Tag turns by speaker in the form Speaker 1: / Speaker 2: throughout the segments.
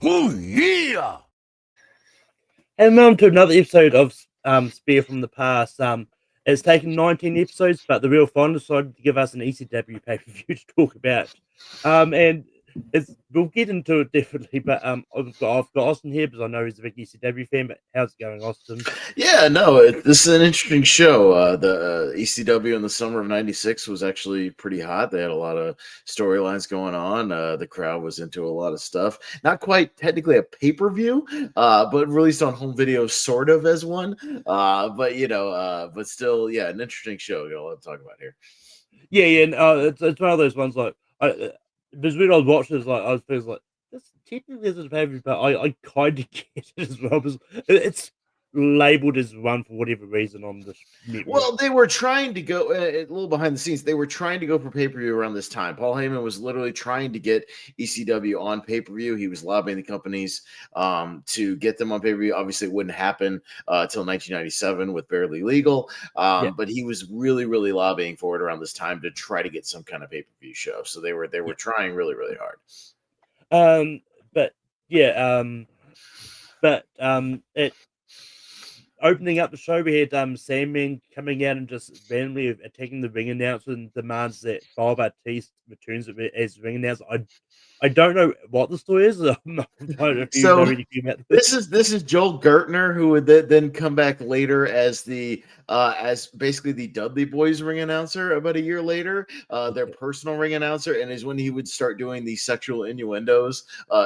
Speaker 1: Oh yeah!
Speaker 2: And on to another episode of Spear from the Past. It's taken 19 episodes, but the Real Fond decided to give us an ECW pay per view to talk about. And we'll get into it definitely. But I've got Austin here because I know he's a big ECW fan. But how's it going, Austin?
Speaker 3: Yeah, no, this is an interesting show. The ECW in the summer of '96 was actually pretty hot. They had a lot of storylines going on. The crowd was into a lot of stuff. Not quite technically a pay per view, but released on home video, sort of as one. But still, yeah, an interesting show. Got a lot to talk about here.
Speaker 2: Yeah. And it's one of those ones like because when I was watching this, like I was feeling like this technically isn't a pay per view, but I kind of get it as well because it's labeled as one for whatever reason on this network.
Speaker 3: Well, they were trying to go a little behind the scenes. They were trying to go for pay per view around this time. Paul Heyman was literally trying to get ECW on pay per view. He was lobbying the companies to get them on pay per view. Obviously, it wouldn't happen until 1997 with Barely Legal. But he was really, really lobbying for it around this time to try to get some kind of pay per view show. So they were trying really, really hard.
Speaker 2: But yeah, it opening up the show, we had Sandman coming out and just randomly attacking the ring announcer and demands that Bob Batiste returns as ring announcer. I don't know what the story is. I'm not if you know anything about
Speaker 3: this is Joel Gertner, who would then come back later as the as basically the Dudley Boys ring announcer about a year later, their personal ring announcer, and is when he would start doing the sexual innuendos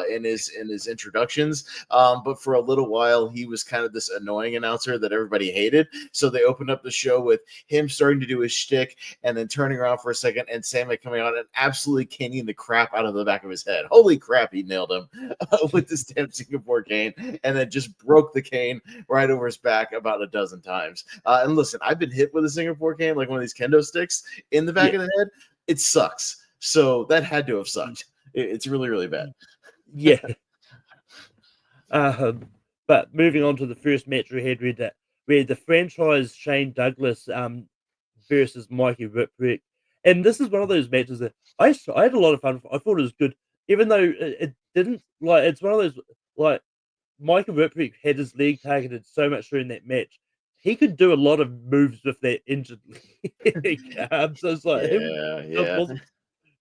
Speaker 3: in his introductions. But for a little while, he was kind of this annoying announcer that everybody hated. So they opened up the show with him starting to do his shtick and then turning around for a second and Sandman coming on and absolutely caning the crap out of the back of his head. Holy crap, he nailed him with this damn Singapore cane and then just broke the cane right over his back about a dozen times. And listen, I've been hit with a Singapore cane, like one of these kendo sticks in the back of the head. It sucks. So that had to have sucked. It's really, really bad.
Speaker 2: Yeah. But moving on to the first match we had the franchise Shane Douglas versus Mikey Whipwreck. And this is one of those matches that I had a lot of fun. I thought it was good, even though it didn't it's one of those Mikey Whipwreck had his leg targeted so much during that match. He could do a lot of moves with that injured leg. So it's like
Speaker 3: yeah.
Speaker 2: wasn't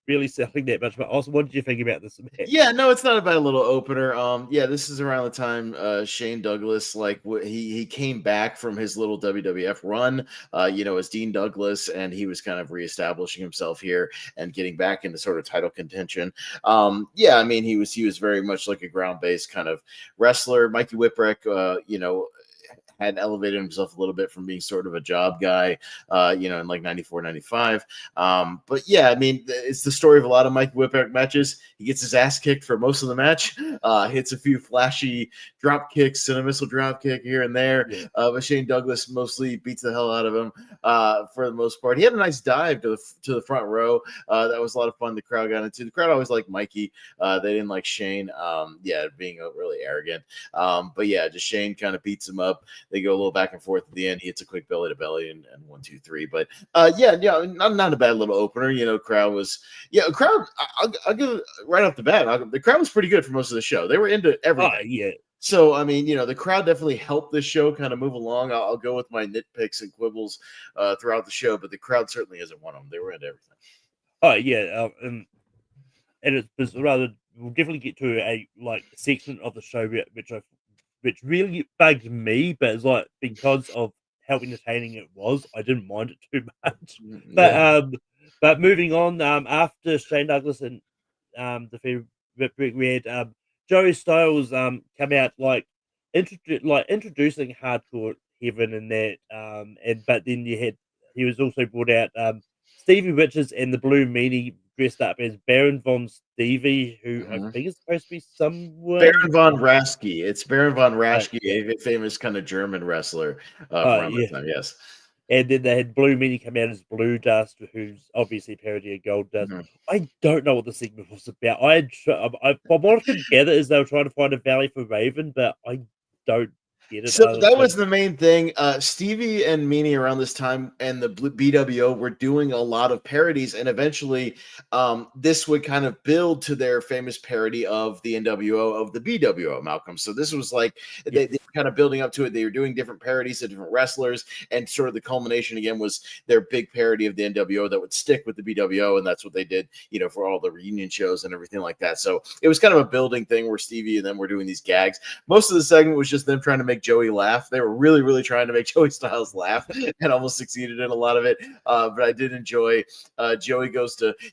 Speaker 2: really selling that much. But also, what did you think about this match?
Speaker 3: Yeah, no, it's not a bad little opener. This is around the time Shane Douglas, he came back from his little WWF run, as Dean Douglas, and he was kind of reestablishing himself here and getting back into sort of title contention. He was very much like a ground-based kind of wrestler. Mikey Whipwreck, had elevated himself a little bit from being sort of a job guy, in like 94, 95. It's the story of a lot of Mike Whipwreck matches. He gets his ass kicked for most of the match, hits a few flashy drop kicks and a missile drop kick here and there. But Shane Douglas mostly beats the hell out of him for the most part. He had a nice dive to the front row. That was a lot of fun. The crowd got into. The crowd always liked Mikey. They didn't like Shane. Being really arrogant. Just Shane kind of beats him up. They go a little back and forth at the end. He hits a quick belly to belly and 1, 2, 3. But not a bad little opener. Crowd was I'll give it right off the bat. The crowd was pretty good for most of the show. They were into everything. So the crowd definitely helped this show kind of move along. I'll go with my nitpicks and quibbles throughout the show, but the crowd certainly isn't one of them. They were into everything.
Speaker 2: And it's rather we'll definitely get to a section of the show which really bugged me, but it's like because of how entertaining it was, I didn't mind it too much. But moving on, after Shane Douglas and the Whipwreck, we had Joey Styles come out introducing Hardcore Heaven and that, but then he was also brought out Stevie Richards and the Blue Meanie dressed up as Baron Von Stevie, who I think is supposed to be someone.
Speaker 3: Baron Von Raschke. It's Baron Von Raschke, a famous kind of German wrestler from that time. Yes.
Speaker 2: And then they had Blue Meanie come out as Blue Dust, who's obviously a parody of Gold Dust. I don't know what the segment was about. From what I could gather is they were trying to find a valley for Raven, but I don't get it.
Speaker 3: So that was the main thing. Stevie and Meanie around this time and the BWO were doing a lot of parodies, and eventually this would kind of build to their famous parody of the NWO of the BWO, Malcolm. So this was like they were kind of building up to it. They were doing different parodies of different wrestlers, and sort of the culmination again was their big parody of the NWO that would stick with the BWO, and that's what they did, for all the reunion shows and everything like that. So it was kind of a building thing where Stevie and them were doing these gags. Most of the segment was just them trying to make Joey laugh. They were really, really trying to make Joey Styles laugh and almost succeeded in a lot of it. But I did enjoy Joey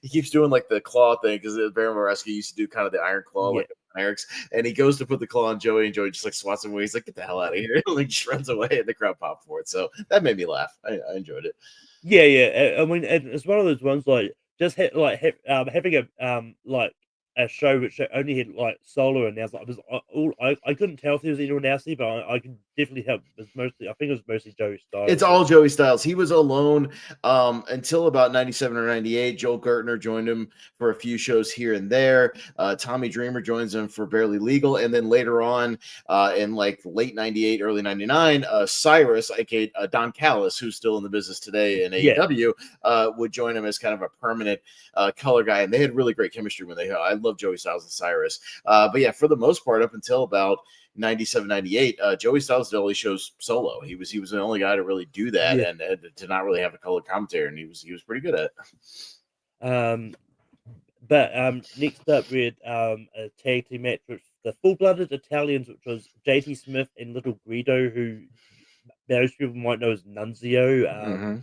Speaker 3: he keeps doing like the claw thing because Baron Moreski used to do kind of the iron claw, like Eric's, and he goes to put the claw on Joey, and Joey just like swats him away. He's like, "Get the hell out of here!" Like just runs away, and the crowd popped for it. So that made me laugh. I enjoyed it.
Speaker 2: Yeah. I mean, it's one of those ones like just having a show which only had like solo announcers. I couldn't tell if there was anyone else there, but I could definitely help. I think it was mostly Joey Styles.
Speaker 3: It's all Joey Styles. He was alone until about 97 or 98. Joel Gertner joined him for a few shows here and there. Tommy Dreamer joins him for Barely Legal. And then later on in like late 98, early 99, Cyrus, aka Don Callis, who's still in the business today in AEW, would join him as kind of a permanent color guy. And they had really great chemistry when I love Joey Styles and Cyrus. But yeah, for the most part, up until about 97, 98, Joey Styles did all these shows solo. He was the only guy to really do that and to not really have a color commentator, and he was pretty good at
Speaker 2: it. But next up we had a tag team match with the Full-Blooded Italians, which was JT Smith and Little Guido, who most people might know as Nunzio,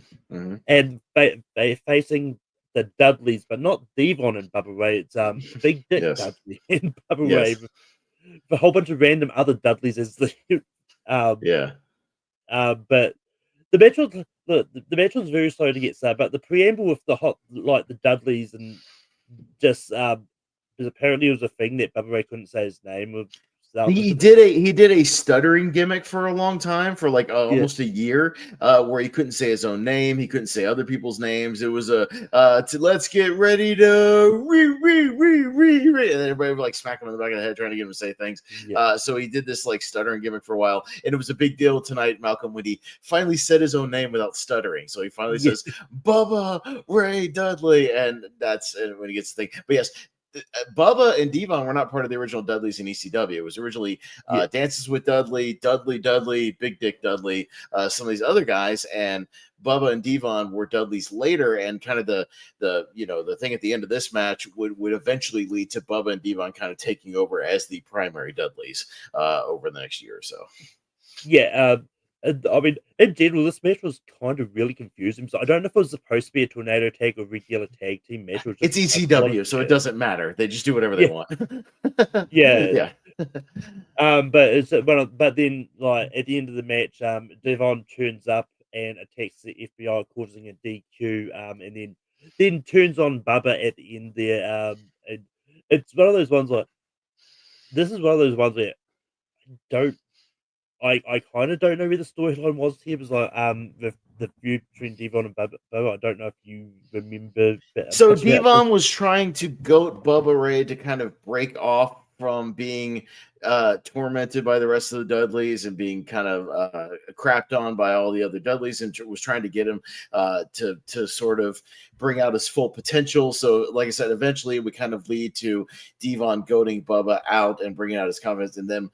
Speaker 2: and they facing the Dudleys, but not Devon and Bubba Ray. It's Big Dick Dudley and Bubba Ray. A whole bunch of random other Dudleys as the but the match was very slow to get started. But the preamble with the Dudleys and just because apparently it was a thing that Bubba Ray couldn't say his name.
Speaker 3: He did a stuttering gimmick for a long time, for like almost a year, where he couldn't say his own name, he couldn't say other people's names. It was let's get ready to and then everybody would like smack him in the back of the head trying to get him to say things. So he did this like stuttering gimmick for a while, and it was a big deal tonight, Malcolm, when he finally said his own name without stuttering. So he finally says Bubba Ray Dudley, and that's when he gets the thing. But yes, Bubba and Devon were not part of the original Dudleys in ECW. It was originally Dances with Dudley, Big Dick Dudley, some of these other guys, and Bubba and Devon were Dudleys later. And kind of the thing at the end of this match would eventually lead to Bubba and Devon kind of taking over as the primary Dudleys over the next year or so.
Speaker 2: I mean, in general, this match was kind of really confusing. So I don't know if it was supposed to be a tornado tag or regular tag team match.
Speaker 3: It's ECW, so it doesn't matter. They just do whatever they want.
Speaker 2: But then, like at the end of the match, Devon turns up and attacks the FBI, causing a DQ. And then turns on Bubba at the end there. And it's one of those ones like this is one of those ones where I kind of don't know where the storyline was here. It was like the feud between Devon and Bubba. I don't know if you remember.
Speaker 3: So Devon was trying to goat Bubba Ray to kind of break off from being tormented by the rest of the Dudleys and being kind of crapped on by all the other Dudleys, and was trying to get him to sort of bring out his full potential. So, like I said, eventually it would kind of lead to Devon goading Bubba out and bringing out his confidence, and them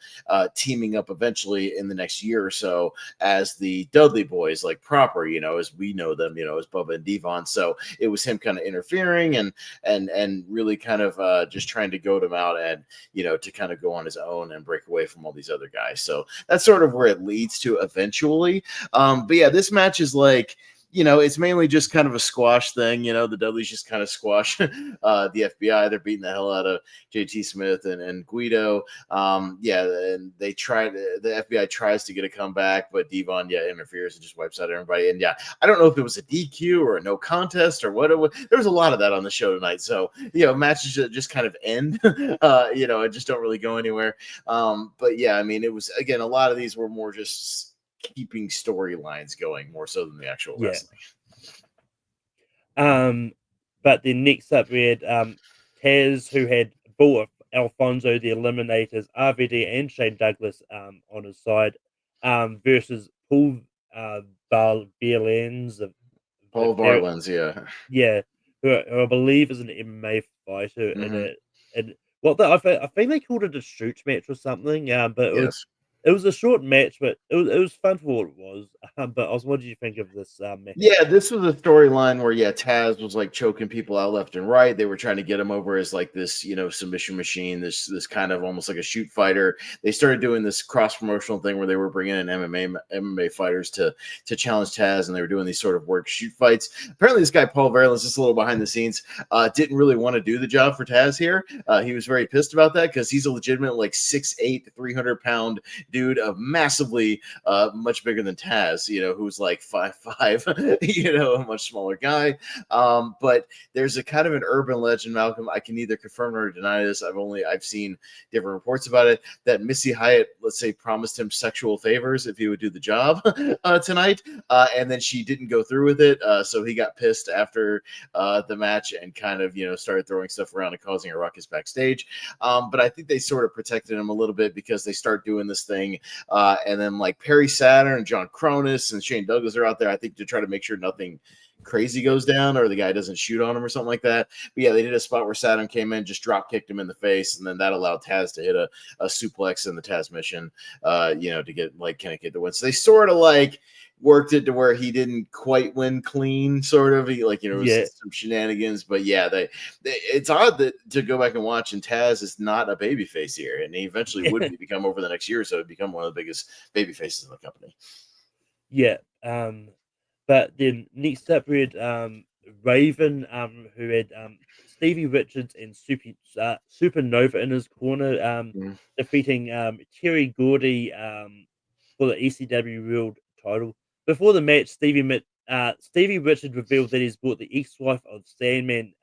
Speaker 3: teaming up eventually in the next year or so as the Dudley Boys, like proper, as we know them, as Bubba and Devon. So it was him kind of interfering and really kind of just trying to goad him out and, to kind of go on his own and break away from all these other guys. So that's sort of where it leads to eventually. But yeah, this match is like, it's mainly just kind of a squash thing. The Dudleys just kind of squash the FBI. They're beating the hell out of JT Smith and Guido. And they the FBI tries to get a comeback, but Devon, interferes and just wipes out everybody. And I don't know if it was a DQ or a no contest or what it was. There was a lot of that on the show tonight. So, matches just kind of end, and just don't really go anywhere. But yeah, I mean, it was, again, a lot of these were more just keeping storylines going more so than the actual wrestling.
Speaker 2: But then next up we had Taz, who had brought Alfonso the Eliminators, RVD, and Shane Douglas on his side. versus Paul Barlens of
Speaker 3: Paul Varlands, yeah.
Speaker 2: yeah, who I believe is an MMA fighter,
Speaker 3: Hmm.
Speaker 2: and I think they called it a shoot match or something. But
Speaker 3: Yes.
Speaker 2: it was a short match, but it was fun for what it was. But what did you think of this match?
Speaker 3: Yeah, this was a storyline where Taz was like choking people out left and right. They were trying to get him over as like this, submission machine, this kind of almost like a shoot fighter. They started doing this cross promotional thing where they were bringing in MMA fighters to challenge Taz, and they were doing these sort of work shoot fights. Apparently, this guy Paul Verlin, just a little behind the scenes, didn't really want to do the job for Taz here. He was very pissed about that because he's a legitimate like 6'8", 300-pound dude, of massively much bigger than Taz, who's like 5'5". A much smaller guy. But there's a kind of an urban legend, Malcolm. I can neither confirm or deny this. I've seen different reports about it, that Missy Hyatt, let's say, promised him sexual favors if he would do the job tonight, and then she didn't go through with it. So he got pissed after the match and kind of started throwing stuff around and causing a ruckus backstage. But I think they sort of protected him a little bit because they start doing this thing, and then like Perry Saturn, John Cronus, and Shane Douglas are out there, I think, to try to make sure nothing crazy goes down or the guy doesn't shoot on him or something like that. But yeah, they did a spot where Saturn came in, just drop kicked him in the face, and then that allowed Taz to hit a suplex in the Taz mission, to get like Kenny Kid to win. So they sort of like worked it to where he didn't quite win clean, sort of. He like, it was some shenanigans, but yeah, it's odd that to go back and watch, and Taz is not a babyface here, and he eventually would become over the next year or so, become one of the biggest babyfaces in the company.
Speaker 2: Yeah. But then next up we had Raven, who had Stevie Richards and Supernova in his corner, defeating Terry Gordy for the ECW World title. Before the match, Stevie Richards revealed that he's brought the ex-wife of Sandman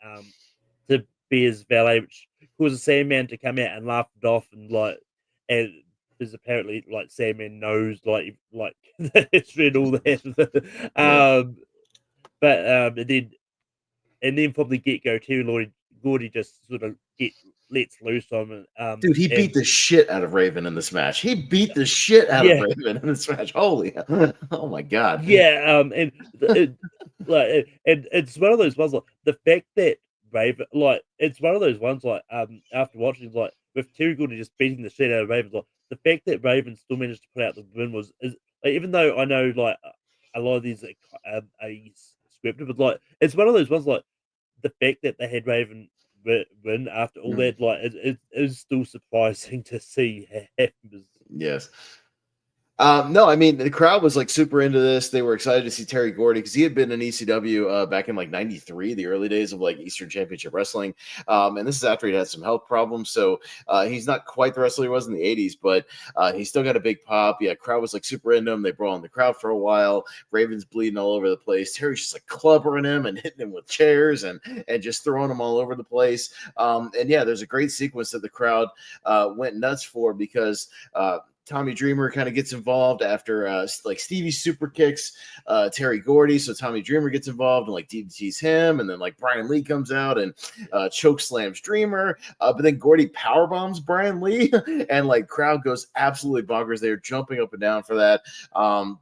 Speaker 2: to be his valet, which caused Sandman to come out and laugh it off, and because apparently like Sandman knows like the history and all that. But and then from the get go, Gordy just sort of lets loose on him.
Speaker 3: Dude, he beat the shit out of Raven in this match. He beat the shit out of Raven in this match. Holy, oh my god.
Speaker 2: Yeah, and it's one of those ones like the fact that Raven, like it's one of those ones like after watching like with Terry Gordy just beating the shit out of Raven, like the fact that Raven still managed to put out the win is like, even though I know like a lot of these are scripted, but like it's one of those ones like the fact that they had Raven win after all that, like it is still surprising to see happen.
Speaker 3: Yes. No, I mean, the crowd was like super into this. They were excited to see Terry Gordy because he had been in ECW back in like '93, the early days of like Eastern Championship Wrestling. And this is after he had some health problems. So he's not quite the wrestler he was in the '80s, but he still got a big pop. Yeah, crowd was like super into him. They brought in the crowd for a while. Raven's bleeding all over the place. Terry's just like clubbering him and hitting him with chairs and just throwing him all over the place. And yeah, there's a great sequence that the crowd went nuts for because Tommy Dreamer kind of gets involved after like Stevie super kicks Terry Gordy, so Tommy Dreamer gets involved and like DDTs him, and then like Brian Lee comes out and choke slams Dreamer, but then Gordy power bombs Brian Lee, and like crowd goes absolutely bonkers. They're jumping up and down for that,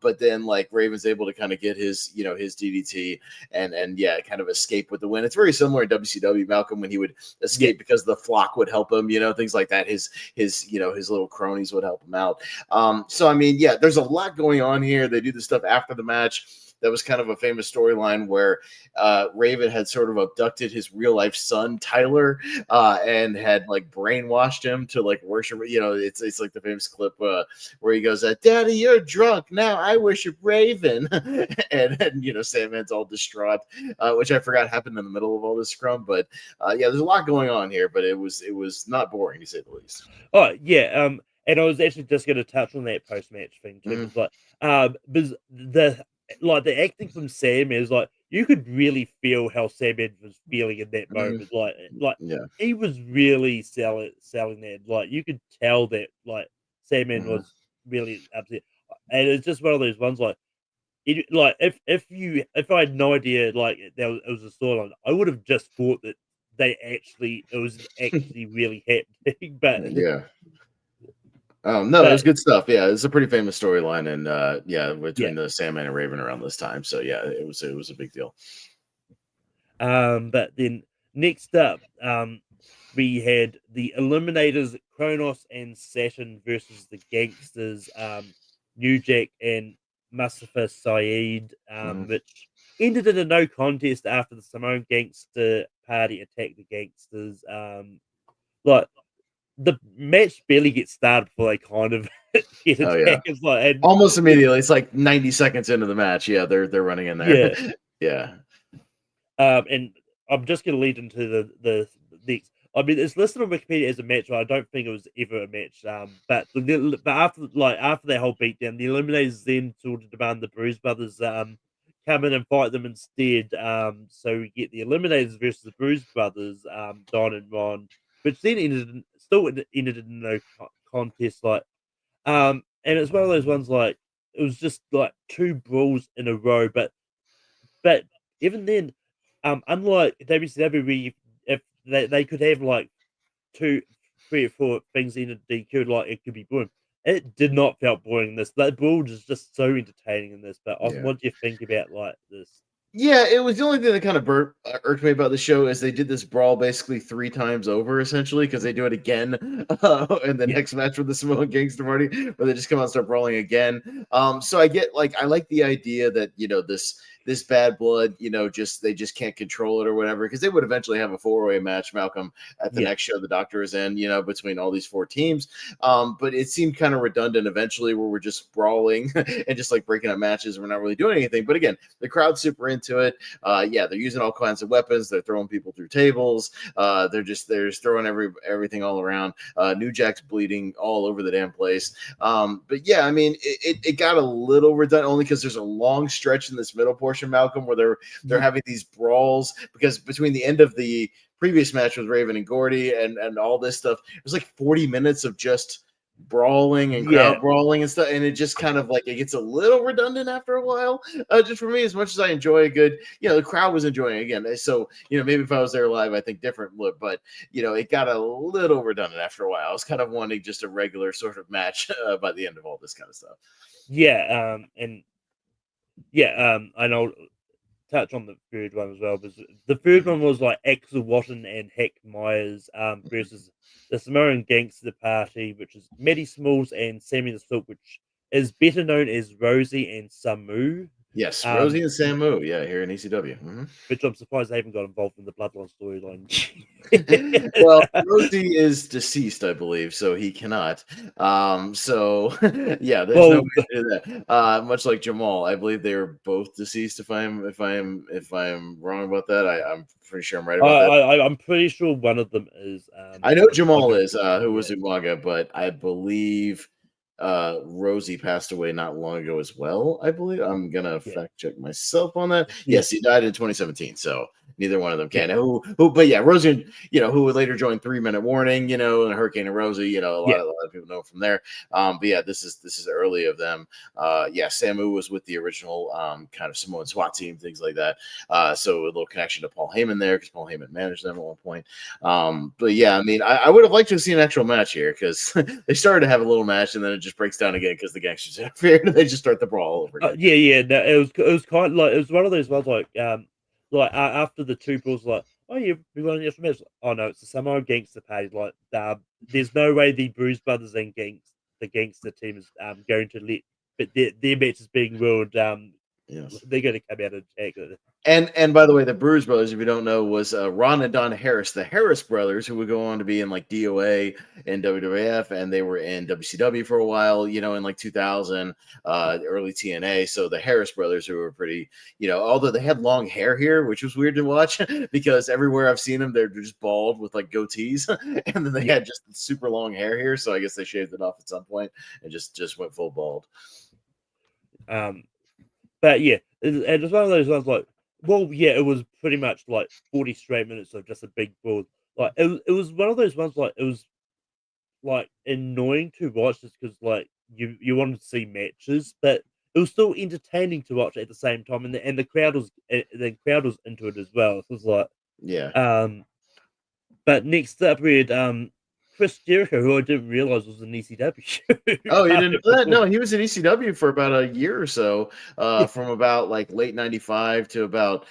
Speaker 3: but then like Raven's able to kind of get his his DDT and yeah, kind of escape with the win. It's very similar in WCW, Malcolm, when he would escape because the flock would help him, things like that. His his little cronies would help him out. So I mean, yeah, there's a lot going on here. They do the stuff after the match. That was kind of a famous storyline where Raven had sort of abducted his real life son Tyler and had like brainwashed him to like worship. It's like the famous clip where he goes, "Daddy, you're drunk. Now I worship Raven," and Sandman's all distraught, which I forgot happened in the middle of all this scrum. But yeah, there's a lot going on here, but it was not boring to say the least.
Speaker 2: Oh yeah, and I was actually just going to touch on that post match thing too, because the acting from Sam is like you could really feel how Sam was feeling in that moment. Like
Speaker 3: Yeah.
Speaker 2: he was really selling that. Like you could tell that like Sam was really upset, and it's just one of those ones like. If I had no idea like it was a storyline, I would have just thought that it was actually really happening. But
Speaker 3: Yeah. No, it was
Speaker 2: But
Speaker 3: good stuff. Yeah, it's a pretty famous storyline, and yeah,
Speaker 2: yeah,
Speaker 3: between the Sandman and Raven around this time. So yeah, it was a big deal.
Speaker 2: but then next up, we had the Eliminators, Kronos and Saturn versus the Gangsters, New Jack and Mustafa Saeed,
Speaker 3: Mhm.
Speaker 2: which ended in a no contest after the Samoan Gangster Party attacked the Gangsters. Like the match barely gets started before they kind of get
Speaker 3: Oh yeah,
Speaker 2: attacked. It's like, and
Speaker 3: almost
Speaker 2: it,
Speaker 3: immediately. It's like 90 seconds into the match. Yeah, they're running in there.
Speaker 2: yeah,
Speaker 3: Yeah,
Speaker 2: And I'm just going to lead into the next. I mean, it's listed on Wikipedia as a match, but I don't think it was ever a match. But after that whole beatdown, the Eliminators then sort of demand the Bruise Brothers come in and fight them instead. So we get the Eliminators versus the Bruise Brothers, Don and Ron, which then ended in no contest. And it's one of those ones like it was just like two brawls in a row, but even then, unlike WCW, where if they could have like two, 3 or 4 things in a DQ, like it could be boring. It did not felt boring in this. That brawl is just so entertaining in this. But Austin,
Speaker 3: yeah.
Speaker 2: what do you think about like this?
Speaker 3: Yeah, it was the only thing that kind of irked me about the show is they did this brawl basically 3 times over, essentially, because they do it again in the
Speaker 2: Yeah,
Speaker 3: next match with the Samoan Gangster Party, where they just come out and start brawling again. So I get like I like the idea that this bad blood, just they just can't control it or whatever, because they would eventually have a 4-way match, Malcolm, at the
Speaker 2: yeah,
Speaker 3: next show the Doctor is in, between all these 4 teams. But it seemed kind of redundant eventually, where we're just brawling and just like breaking up matches, and we're not really doing anything. But again, the crowd's super into it. Yeah, they're using all kinds of weapons. They're throwing people through tables. They're just throwing everything all around. New Jack's bleeding all over the damn place. But yeah, I mean, it got a little redundant only because there's a long stretch in this middle portion, Malcolm, where they're
Speaker 2: Ye-
Speaker 3: having these brawls, because between the end of the previous match with Raven and Gordy and all this stuff, it was like 40 minutes of just brawling and
Speaker 2: yeah,
Speaker 3: crowd brawling and stuff, and it just kind of like it gets a little redundant after a while. Just for me, as much as I enjoy a good, the crowd was enjoying it again. So maybe if I was there live, I think different look, but it got a little redundant after a while. I was kind of wanting just a regular sort of match by the end of all this kind of stuff.
Speaker 2: yeah. And yeah, and I'll touch on the third one as well, because the third
Speaker 3: Mhm.
Speaker 2: one was like Axel Watton and Heck Myers versus the Samoan Gangster Party, which is Maddie Smalls and Sammy the Silk, which is better known as Rosie and Samu.
Speaker 3: Yes,
Speaker 2: Um,
Speaker 3: Rosie and Samu, yeah, here in ECW. Mhm.
Speaker 2: which I'm surprised they haven't got involved in the Bloodline storyline.
Speaker 3: Well, Rosie is deceased, I believe, so he cannot. So yeah, there's no
Speaker 2: Well,
Speaker 3: way to do that. Much like Jamal, I believe they are both deceased. If I'm wrong about that, I'm pretty sure I'm right about that.
Speaker 2: I'm pretty sure one of them is
Speaker 3: I know Jamal
Speaker 2: Umaga.
Speaker 3: is, who
Speaker 2: Yeah,
Speaker 3: was Umaga, but I believe Rosie passed away not long ago as well. I believe I'm gonna
Speaker 2: yeah,
Speaker 3: fact check myself on that.
Speaker 2: yeah,
Speaker 3: Yes, he died in 2017, so neither one of them
Speaker 2: yeah,
Speaker 3: can. But yeah, Rosie, who would later join 3 Minute Warning, and Hurricane and Rosie, a
Speaker 2: yeah,
Speaker 3: lot of people know from there. But yeah, this is early of them. Yeah, Samu was with the original kind of Samoan SWAT team, things like that. So a little connection to Paul Heyman there, because Paul Heyman managed them at one point. But yeah, I mean, I would have liked to have seen an actual match here, because they started to have a little match and then it just breaks down again because the gangsters interfered and they just start the brawl all over again.
Speaker 2: yeah, yeah. No, it was kind of like it was one of those ones after the two brawls, like, oh yeah, we won the extra match. Oh no, it's the Samoan Gangster Party. Like, there's no way the Bruise Brothers and the Gangster team is going to let, but their match is being ruled.
Speaker 3: Yes.
Speaker 2: They're going to come out and attack it.
Speaker 3: And by the way, the Bruise Brothers, if you don't know, was Ron and Don Harris, the Harris brothers, who would go on to be in like DOA and WWF, and they were in WCW for a while, in like 2000, early TNA. So the Harris brothers, who were pretty, although they had long hair here, which was weird to watch because everywhere I've seen them, they're just bald with like goatees, and then they
Speaker 2: Yeah.
Speaker 3: had just super long hair here. So I guess they shaved it off at some point and just went full bald.
Speaker 2: Um, but yeah, it was one of those ones like, well, yeah, it was pretty much like 40 straight minutes of just a big brawl. Like it was one of those ones like it was like annoying to watch just because like you wanted to see matches, but it was still entertaining to watch at the same time, and the crowd was into it as well. So it was like
Speaker 3: Yeah.
Speaker 2: um, but next up we had Chris Jericho, who I didn't realize was in ECW.
Speaker 3: Oh, you didn't know that? No, he was in ECW for about a year or so,
Speaker 2: Yeah,
Speaker 3: from about like late '95 to about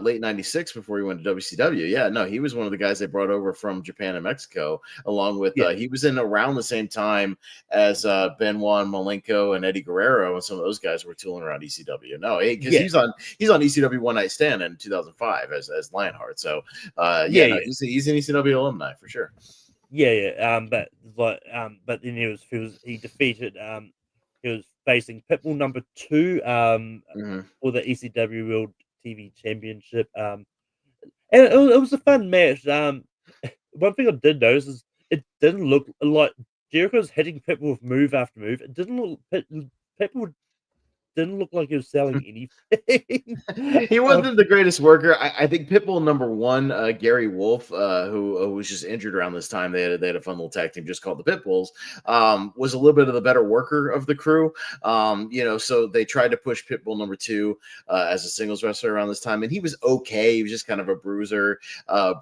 Speaker 3: late '96 before he went to WCW. Yeah, no, he was one of the guys they brought over from Japan and Mexico, along with
Speaker 2: yeah,
Speaker 3: he was in around the same time as Benoit Malenko and Eddie Guerrero, and some of those guys were tooling around ECW. No, because
Speaker 2: yeah,
Speaker 3: he's on ECW One Night Stand in 2005 as Lionheart. So
Speaker 2: yeah,
Speaker 3: yeah, no,
Speaker 2: yeah.
Speaker 3: he's an ECW alumni for sure.
Speaker 2: Yeah, yeah. But then he defeated he was facing Pitbull number two
Speaker 3: Hmm.
Speaker 2: for the ECW World TV Championship. And it was a fun match. One thing I did notice is it didn't look like Jericho's hitting Pitbull with move after move. It didn't look Pitbull didn't look like he was selling anything.
Speaker 3: He
Speaker 2: um,
Speaker 3: wasn't the greatest worker. I think Pitbull number one, Gary Wolf, who was just injured around this time. They had a fun little tag team just called the Pitbulls. Was a little bit of the better worker of the crew. So they tried to push Pitbull number two as a singles wrestler around this time, and he was okay. He was just kind of a bruiser,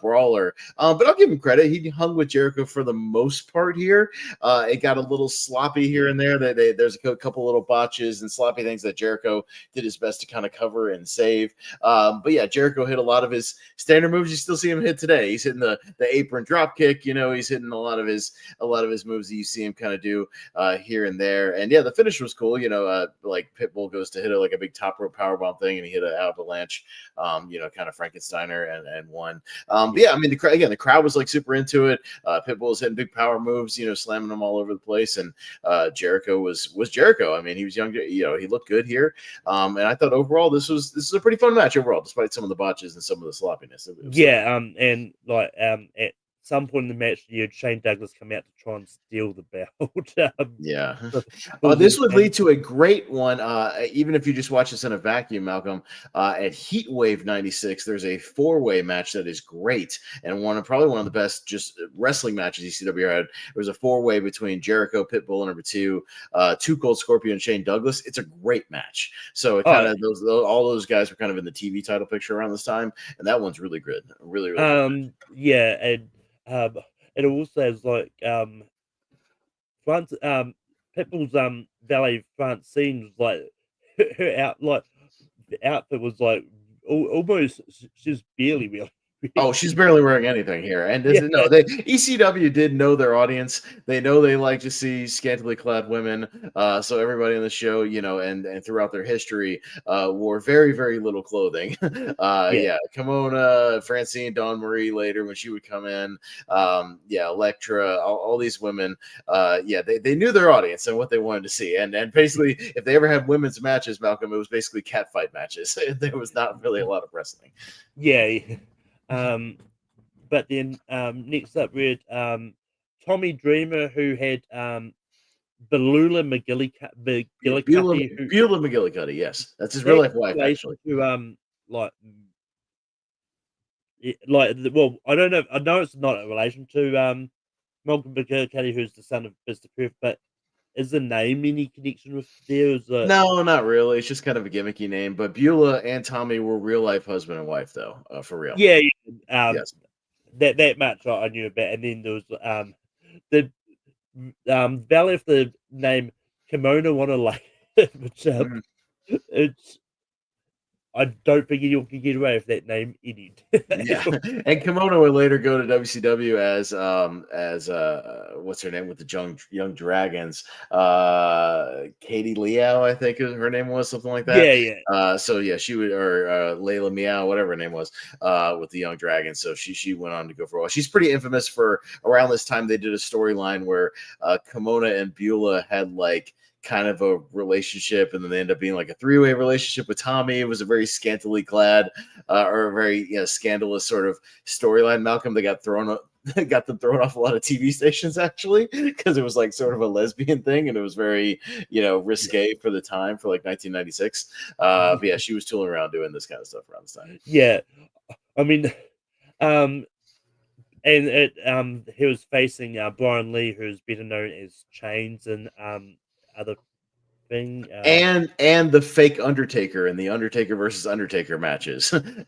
Speaker 3: brawler. But I'll give him credit. He hung with Jericho for the most part here. It got a little sloppy here
Speaker 2: yeah,
Speaker 3: and there. There's a couple little botches and sloppy things that Jericho did his best to kind of cover and save. But yeah, Jericho hit a lot of his standard moves. You still see him hit today. He's hitting the apron drop kick. He's hitting a lot of his moves that you see him kind of do here and there. And yeah, the finish was cool. Like Pitbull goes to hit like a big top rope powerbomb thing, and he hit an avalanche. Kind of Frankensteiner and won. But
Speaker 2: yeah,
Speaker 3: yeah, I mean, the crowd was like super into it. Pitbull was hitting big power moves, slamming them all over the place. And Jericho was Jericho. I mean, he was young. He looked good here. And I thought overall this is a pretty fun match overall, despite some of the botches and some of the sloppiness. It was still
Speaker 2: yeah. And like at some point in the match, you had Shane Douglas come out to try and steal the belt.
Speaker 3: yeah.
Speaker 2: For- for
Speaker 3: This would
Speaker 2: and
Speaker 3: lead to a great one. Even if you just watch this in a vacuum, Malcolm, at Heat Wave '96, there's a four-way match that is great and probably one of the best just wrestling matches ECW had. It was a four-way between Jericho, Pitbull, and number two, Two Cold Scorpio, and Shane Douglas. It's a great match. So it kind
Speaker 2: oh,
Speaker 3: of all those guys were kind of in the TV title picture around this time, and that one's really good, really really good.
Speaker 2: yeah, and it also has like France Pitbull's valet Francine was like her out like the outfit was like almost she's barely really
Speaker 3: Oh, she's
Speaker 2: really
Speaker 3: barely wearing anything here. And
Speaker 2: yeah,
Speaker 3: no, they ECW did know their audience. They know they like to see scantily clad women. So everybody on the show, and throughout their history, wore very, very little clothing.
Speaker 2: yeah,
Speaker 3: Yeah, Kimona, Francine, Dawn Marie later when she would come in. Yeah, Electra, all these women. Yeah, they knew their audience and what they wanted to see. And basically, if they ever had women's matches, Malcolm, it was basically catfight matches. There was not really a lot of wrestling.
Speaker 2: yeah. Um, but then next up we had Tommy Dreamer who had Belula
Speaker 3: Beulah,
Speaker 2: McGillicuddy who
Speaker 3: Beulah McGillicuddy, yes, that's his real
Speaker 2: that
Speaker 3: life wife,
Speaker 2: relation
Speaker 3: actually.
Speaker 2: to like I don't know. I know it's not a relation to Malcolm McGillicuddy, who's the son of Mr. Perth, but is the name any connection with there? Is
Speaker 3: No, not really. It's just kind of a gimmicky name. But Beulah and Tommy were real life husband and wife, though, for real.
Speaker 2: yeah, yeah,
Speaker 3: Yes.
Speaker 2: that much I knew about, and then there was the Valley of the name Kimono Wanna like which
Speaker 3: Mhm.
Speaker 2: it's I don't think anyone can get away with that name any
Speaker 3: Yeah, and Kimono would later go to WCW as what's her name with the young dragons, Katie Liao, I think her name was something like that.
Speaker 2: yeah, yeah,
Speaker 3: So yeah, she would or Layla Meow, whatever her name was, with the young dragons. So she went on to go for a while. She's pretty infamous for around this time they did a storyline where Kimona and Beulah had like kind of a relationship, and then they end up being like a three-way relationship with Tommy. It was a very scantily clad or a very scandalous sort of storyline. Malcolm, they got got them thrown off a lot of TV stations actually because it was like sort of a lesbian thing, and it was very risque for the time for like 1996. But yeah, she was tooling around doing this kind of stuff around this time.
Speaker 2: yeah. I mean, um, and he was facing Brian Lee, who's better known as Chains and other thing.
Speaker 3: And the fake Undertaker and the Undertaker versus Undertaker matches. Didn't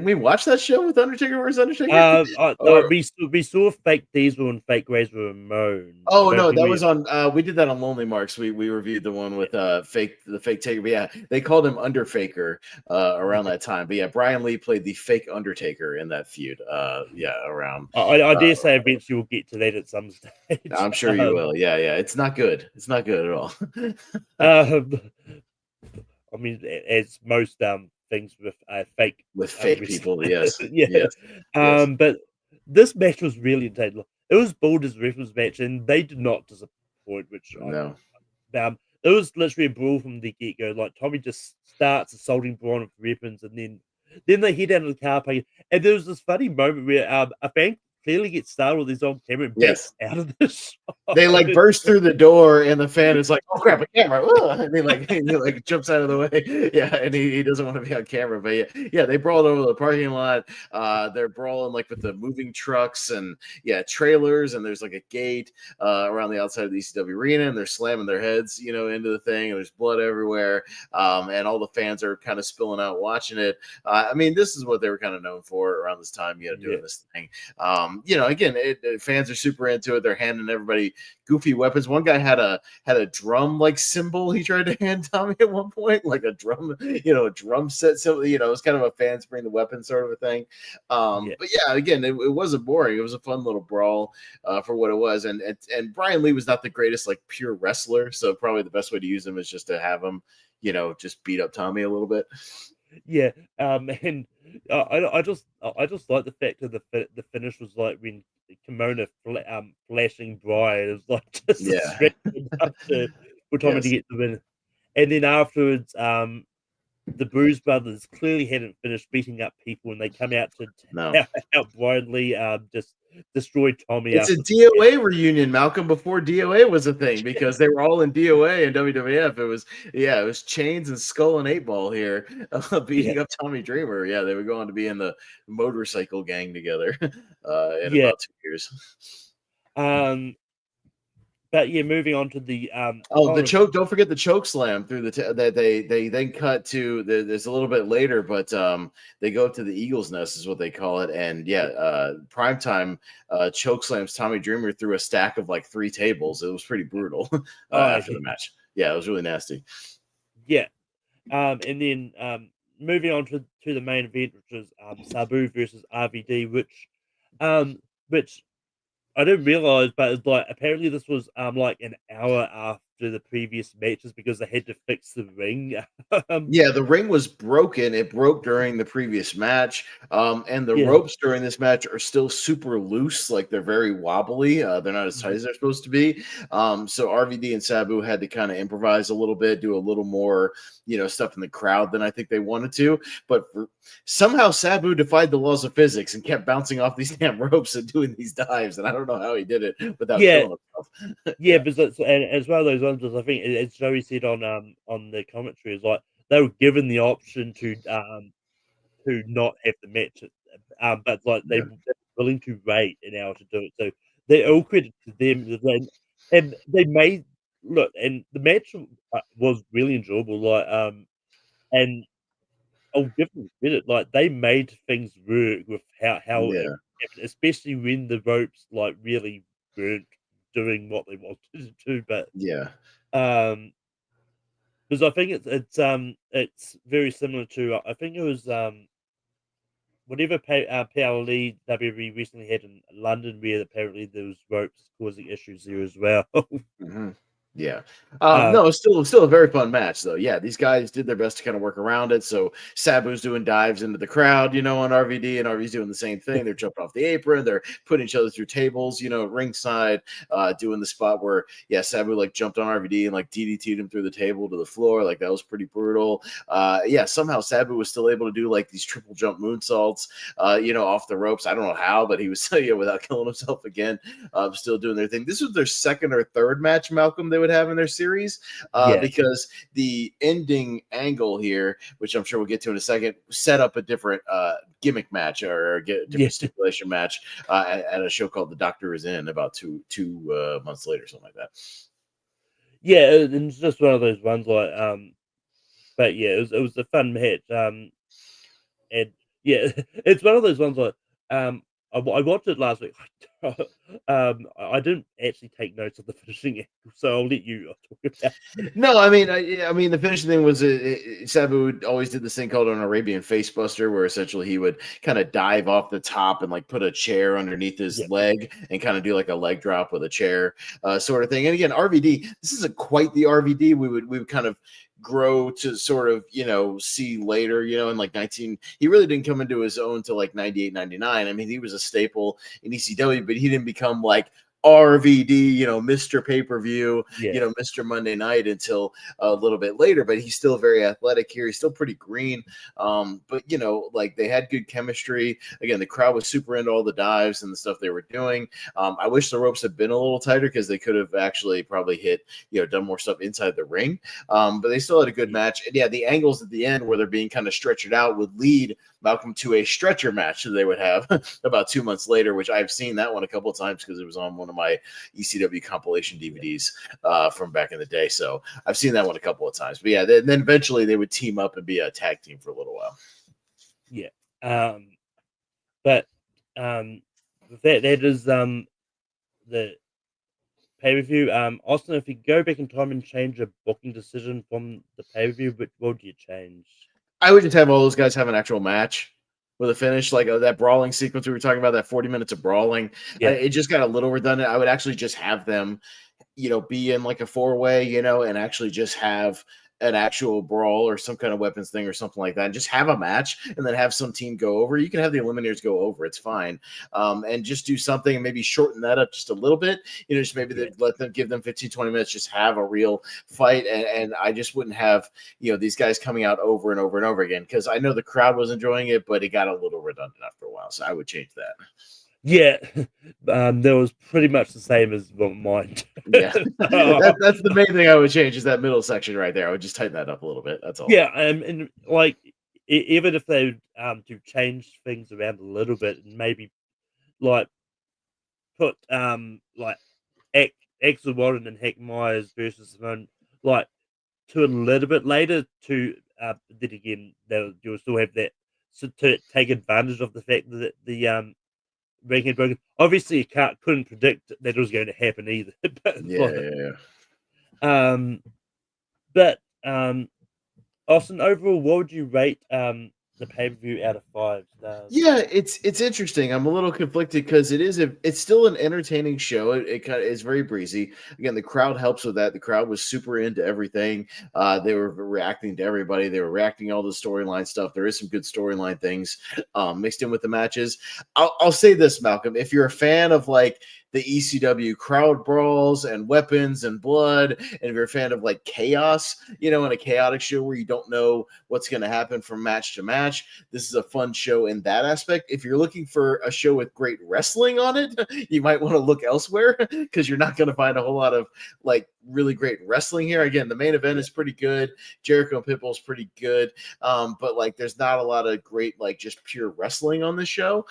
Speaker 3: we watch that show with Undertaker versus Undertaker? Or
Speaker 2: We saw fake Diesel and fake Razor Ramon. I
Speaker 3: oh
Speaker 2: don't
Speaker 3: no,
Speaker 2: think
Speaker 3: that
Speaker 2: we.
Speaker 3: was on. We did that on Lonely Marks. We reviewed the one with the fake Taker. But yeah, they called him Underfaker around that time. But yeah, Brian Lee played the fake Undertaker in that feud. Around.
Speaker 2: I dare say eventually we'll get to that at some stage.
Speaker 3: I'm sure you will. Yeah, yeah. It's not good. It's not good at all.
Speaker 2: Um, I mean, as most things with fake
Speaker 3: With fake
Speaker 2: wrestling.
Speaker 3: people, yes,
Speaker 2: Yeah.
Speaker 3: yes, yes.
Speaker 2: But this match was really entertaining. It was billed as a reference match, and they did not disappoint, which
Speaker 3: No.
Speaker 2: it was literally a brawl from the get go. Like Tommy just starts assaulting Braun with weapons, and then they head out of the car park. And there was this funny moment where a fan clearly gets startled with his own camera and backs
Speaker 3: Yes.
Speaker 2: out of the shot.
Speaker 3: They like burst through the door, and the fan is like, "Oh crap, a camera!" And he jumps out of the way. Yeah, and he doesn't want to be on camera. But yeah, they brawled over the parking lot. They're brawling like with the moving trucks and trailers, and there's like a gate around the outside of the ECW arena, and they're slamming their heads, into the thing, and there's blood everywhere. And all the fans are kind of spilling out watching it. I mean, this is what they were kind of known for around this time, doing this thing. Again, fans are super into it. They're handing everybody goofy weapons. One guy had a drum like symbol he tried to hand Tommy at one point, like a drum, a drum set. So it was kind of a fans bring the weapon sort of a thing. But yeah, again, it wasn't boring. It was a fun little brawl for what it was. And Brian Lee was not the greatest like pure wrestler, so probably the best way to use him is just to have him, just beat up Tommy a little bit.
Speaker 2: Yeah, and I just like the fact that the finish was like when Kimona flashing Brian is like just distracted enough for Tommy to get the win, and then afterwards, the Bruise Brothers clearly hadn't finished beating up people, and they come out to help Brian Lee just destroy Tommy.
Speaker 3: It's a DOA reunion, Malcolm, before DOA was a thing, because they were all in DOA and WWF. It was Chains and Skull and 8 Ball here beating up Tommy Dreamer. Yeah, they were going to be in the motorcycle gang together in about 2 years.
Speaker 2: But yeah, moving on to the
Speaker 3: the choke. Don't forget the choke slam through that they then cut to there's a little bit later, but they go to the Eagle's Nest is what they call it, and primetime choke slams Tommy Dreamer through a stack of like 3 tables. It was pretty brutal after the match. Yeah, it was really nasty.
Speaker 2: Yeah, and then moving on to the main event, which was Sabu versus RVD, which I didn't realize, but it's like apparently this was like an hour after the previous matches because they had to fix the ring.
Speaker 3: The ring was broken. It broke during the previous match, and the ropes during this match are still super loose, like they're very wobbly. They're not as tight as they're supposed to be. So RVD and Sabu had to kind of improvise a little bit, do a little more, stuff in the crowd than I think they wanted to. But somehow Sabu defied the laws of physics and kept bouncing off these damn ropes and doing these dives, and I don't know how he did it without killing himself.
Speaker 2: Because it's one of those ones. I think as Joey said on the commentary, is like they were given the option to not have the match, but like they were willing to wait an hour to do it. So they all credit to them, and they made and the match was really enjoyable. Like and I'll give them credit. Like they made things work with how especially when the ropes like really weren't doing what they wanted to. But because I think it's very similar to I think it was whatever PLE WWE recently had in London, where apparently there was ropes causing issues there as well.
Speaker 3: Yeah. No, it's still a very fun match, though. Yeah, these guys did their best to kind of work around it. So Sabu's doing dives into the crowd, on RVD, and RVD's doing the same thing. They're jumping off the apron. They're putting each other through tables, ringside, doing the spot where, Sabu like jumped on RVD and like DDT'd him through the table to the floor. Like that was pretty brutal. Somehow Sabu was still able to do like these triple jump moonsaults, off the ropes. I don't know how, but he was, without killing himself again, still doing their thing. This was their second or third match, Malcolm, they would have in their series,
Speaker 2: Yeah.
Speaker 3: because the ending angle here, which I'm sure we'll get to in a second, set up a different gimmick match or a
Speaker 2: Yeah.
Speaker 3: different stipulation match at a show called The Doctor Is In about two months later, something like that.
Speaker 2: Yeah, and it's just one of those ones like but yeah, it was a fun match. And yeah, it's one of those ones like I watched it last week. I didn't actually take notes of the finishing angle, so I'll let you talk about it.
Speaker 3: No, I mean, the finishing thing was Sabu always did this thing called an Arabian facebuster, where essentially he would kind of dive off the top and like put a chair underneath his
Speaker 2: Yeah,
Speaker 3: leg and kind of do like a leg drop with a chair, sort of thing. And again, RVD, this isn't quite the RVD we would kind of grow to sort of see later, in like 19, he really didn't come into his own till like 98, 99. I mean, he was a staple in ECW, but he didn't become like RVD, Mr. Pay-Per-View,
Speaker 2: yeah,
Speaker 3: Mr. Monday Night until a little bit later, but he's still very athletic here. He's still pretty green. But like they had good chemistry. Again, the crowd was super into all the dives and the stuff they were doing. I wish the ropes had been a little tighter because they could have actually probably hit, done more stuff inside the ring. But they still had a good match. And yeah, the angles at the end where they're being kind of stretched out would lead Malcolm to a stretcher match that they would have about 2 months later, which I've seen that one a couple of times because it was on one of my ECW compilation DVDs from back in the day. So I've seen that one a couple of times. But yeah, then eventually they would team up and be a tag team for a little while.
Speaker 2: yeah. But that is the pay-per-view. Austin, if you go back in time and change a booking decision from the pay-per-view, what would you change?
Speaker 3: I would just have all those guys have an actual match with a finish, like that brawling sequence we were talking about, that 40 minutes of brawling.
Speaker 2: Yeah.
Speaker 3: It just got a little redundant. I would actually just have them, be in like a four-way, and actually just have an actual brawl or some kind of weapons thing or something like that, and just have a match and then have some team go over. You can have the Eliminators go over. It's fine. And just do something and maybe shorten that up just a little bit. Just maybe let them give them 15, 20 minutes, just have a real fight. And I just wouldn't have, these guys coming out over and over and over again, because I know the crowd was enjoying it, but it got a little redundant after a while. So I would change that.
Speaker 2: Yeah, that was pretty much the same as mine.
Speaker 3: Yeah, that's the main thing I would change, is that middle section right there. I would just tighten that up a little bit. That's all.
Speaker 2: Yeah, and like even if they to change things around a little bit and maybe like put like Axel Warren and Heck Myers versus Simone like to a little bit later to then again you'll still have that, so to take advantage of the fact that the ring had broken. Obviously, you couldn't predict that it was going to happen either. But but Austin, overall, what would you rate the pay-per-view out of 5 stars?
Speaker 3: Yeah, it's interesting. I'm a little conflicted because it's still an entertaining show. It kind of is very breezy. Again, the crowd helps with that. The crowd was super into everything. They were reacting to everybody. They were reacting to all the storyline stuff. There is some good storyline things mixed in with the matches. I'll say this, Malcolm. If you're a fan of like the ECW crowd brawls and weapons and blood, and if you're a fan of like chaos, in a chaotic show where you don't know what's going to happen from match to match, this is a fun show in that aspect. If you're looking for a show with great wrestling on it, you might want to look elsewhere, because you're not going to find a whole lot of like really great wrestling here. Again, the main event is pretty good. Jericho and Pitbull is pretty good. But like there's not a lot of great like just pure wrestling on this show,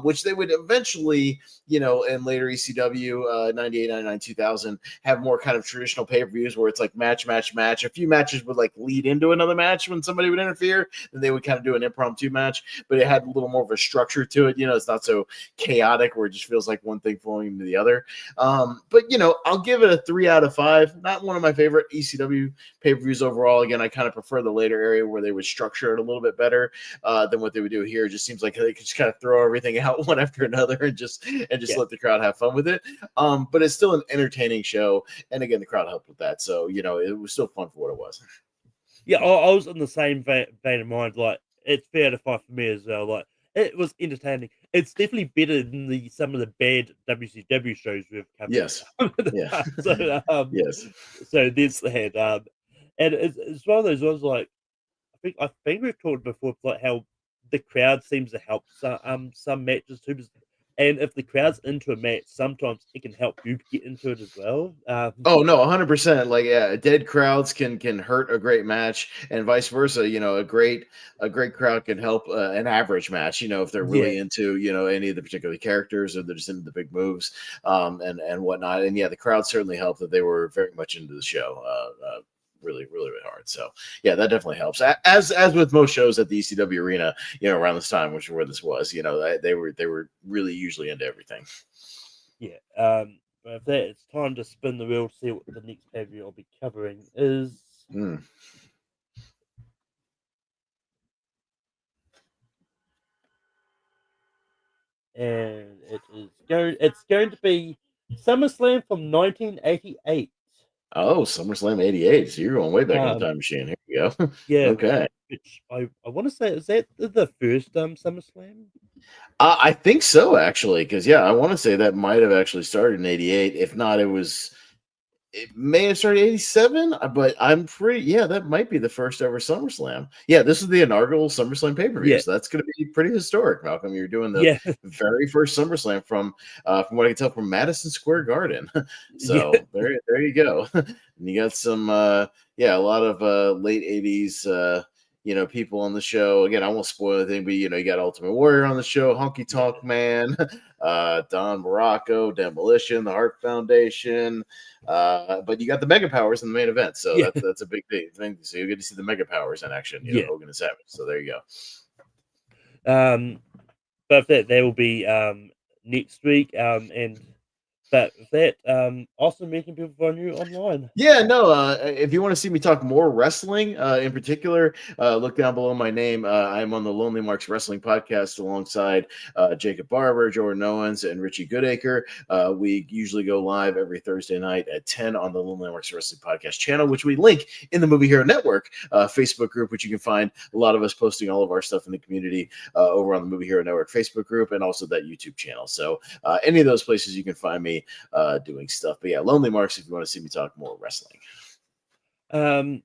Speaker 3: which they would eventually, in later ECW 98, 99, 2000 have more kind of traditional pay-per-views where it's like match. A few matches would like lead into another match when somebody would interfere, then they would kind of do an impromptu match, but it had a little more of a structure to it. It's not so chaotic where it just feels like one thing flowing into the other. But I'll give it a 3 out of 5. Not one of my favorite ECW pay-per-views overall. Again, I kind of prefer the later area where they would structure it a little bit better than what they would do here. It just seems like they could just kind of throw everything out one after another and just let the crowd have fun with it. But it's still an entertaining show, and again, the crowd helped with that. So it was still fun for what it was.
Speaker 2: Yeah, I was in the same vein of mind. Like, it's 3 out of 5 for me as well. Like, it was entertaining. It's definitely better than some of the bad WCW shows we've covered.
Speaker 3: Yes. Yeah.
Speaker 2: So,
Speaker 3: yes.
Speaker 2: So there's that. And it's one of those ones like I think we've talked before, like how the crowd seems to help some matches too. And if the crowd's into a match, sometimes it can help you get into it as well.
Speaker 3: Oh no, 100%. Like, yeah, dead crowds can hurt a great match, and vice versa. A great crowd can help an average match. If they're
Speaker 2: Yeah,
Speaker 3: really into any of the particular characters, or they're just into the big moves, and whatnot. And yeah, the crowd certainly helped that they were very much into the show. Really, really, really hard. So yeah, that definitely helps. As with most shows at the ECW arena, around this time, which is where this was, they were really usually into everything.
Speaker 2: yeah. But if that, it's time to spin the wheel to see what the next pay-per-view I'll be covering is.
Speaker 3: Mm.
Speaker 2: And it's going to be SummerSlam from 1988.
Speaker 3: Oh, SummerSlam '88. So you're going way back in the
Speaker 2: Um,
Speaker 3: time machine. Here you go.
Speaker 2: yeah,
Speaker 3: Okay.
Speaker 2: which I want to say, is that the first SummerSlam?
Speaker 3: I think so, actually, because yeah, I want to say that might have actually started in '88. If not, it may have started '87, but I'm pretty yeah, that might be the first ever SummerSlam. Yeah, this is the inaugural SummerSlam pay per view,
Speaker 2: Yeah,
Speaker 3: so that's going to be pretty historic. Malcolm, you're doing the
Speaker 2: yeah,
Speaker 3: very first SummerSlam from what I can tell, from Madison Square Garden.
Speaker 2: yeah,
Speaker 3: So there you go. And you got some a lot of late '80s. People on the show. Again, I won't spoil anything, but you got Ultimate Warrior on the show, Honky
Speaker 2: yeah,
Speaker 3: Tonk Man, Don Morocco, Demolition, the Heart Foundation. But you got the Mega Powers in the main event, so
Speaker 2: yeah,
Speaker 3: that's a big thing. So you get to see the Mega Powers in action.
Speaker 2: yeah.
Speaker 3: Hogan and Savage. So there you go.
Speaker 2: But that will be next week. And but with that, Austin, where can people find you online?
Speaker 3: Yeah, no. If you want to see me talk more wrestling, in particular, look down below my name. I'm on the Lonely Marks Wrestling Podcast alongside Jacob Barber, Jordan Owens, and Richie Goodacre. We usually go live every Thursday night at 10 on the Lonely Marks Wrestling Podcast channel, which we link in the Movie Hero Network Facebook group, which you can find a lot of us posting all of our stuff in the community over on the Movie Hero Network Facebook group, and also that YouTube channel. So any of those places you can find me doing stuff. But yeah, Lonely Marks if you want to see me talk more wrestling.
Speaker 2: But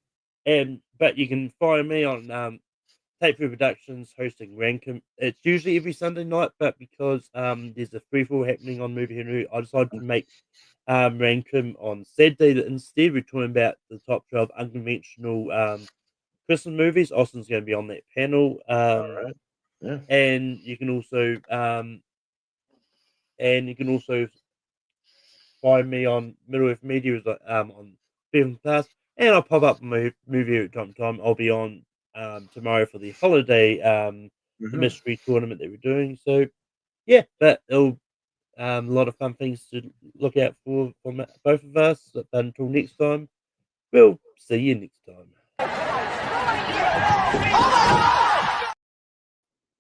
Speaker 2: you can find me on Tape Through Productions hosting Rankum. It's usually every Sunday night, but because there's a free fall happening on Movie Henry, I decided to make Rankum on Saturday instead. We're talking about the top 12 unconventional Christmas movies. Austin's going to be on that panel.
Speaker 3: All right. Yeah.
Speaker 2: And you can also find me on Middle Earth Media on Film Plus, and I'll pop up my movie at time to time. I'll be on tomorrow for the holiday the
Speaker 3: Mm-hmm.
Speaker 2: mystery tournament that we're doing. So yeah, but it'll a lot of fun things to look out for from both of us. But until next time, we'll see you next time.